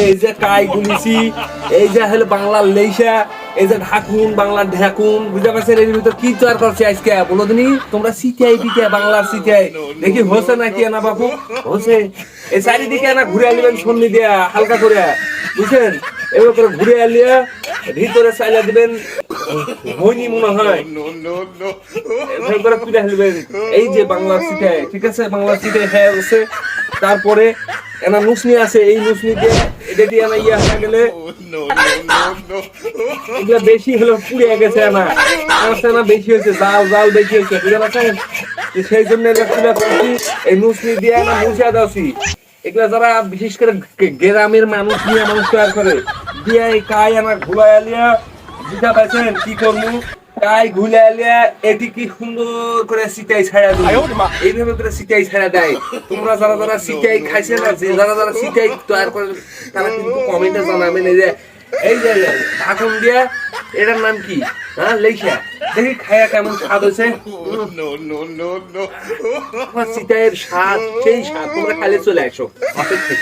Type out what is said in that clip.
এই যে কাই গুলিছি, এই যে হলো বাংলার লেইসা, এই যে ঢাকুন বাংলার ঢাকুন, বুঝতে পারছেন? এর ভিতর কি তৈরি করছে আজকে বলো দিনি? তোমরা সিটিআই পিটিআই বাংলার সিটিআই দেখি হচ্ছে নাকি না বাবু? হচ্ছে। এই চারিদিকে না ঘুরে আনবেন সন্নি দিয়া হালকা করে, বুঝছেন? এবার করে ঘুরে আলিয়া ভিতরে চাইলা দিবেন হয়নি মনে হয়, এভাবে করে তুলে ফেলবেন। এই যে বাংলার সিটিআই, ঠিক আছে? বাংলার সিটিআই হয়ে গেছে। তারপরে এনা নুসনি আছে, এই নুসনি দিয়ে এটা দিয়ে না ইয়া হয়ে গেলে এগুলা বেশি হলো পুড়ে গেছে না, আমার না বেশি হয়েছে, জাল জাল বেশি হয়েছে, বুঝতে পারছেন? সেই জন্য তুলে ফেলছি, এই নুসনি দিয়ে না মুছিয়া দাওছি। এগুলা যারা বিশেষ করে গ্রামের মানুষ নিয়ে মানুষ তৈরি করে দিয়ে কাই আমার ঘুরাই আলিয়া, বুঝতে পারছেন কি করবো? কাই ঘুরে আলিয়া এটি কি সুন্দর করে সিটাই ছাড়া দেয়, এইভাবে করে সিটাই ছাড়া দেয়। তোমরা যারা যারা সিটাই খাইছে না, যে যারা যারা সিটাই তৈরি করে তারা কিন্তু কমেন্টে জানাবেন। এই যে এই যে ঢাকুন দিয়া, এটার নাম কি? হ্যাঁ, লেখা দেখি খায়া কেমন স্বাদ হয়েছে। সিটাইয়ের স্বাদ সেই স্বাদ, তোমরা খাইলে চলে আসো অপেক্ষা।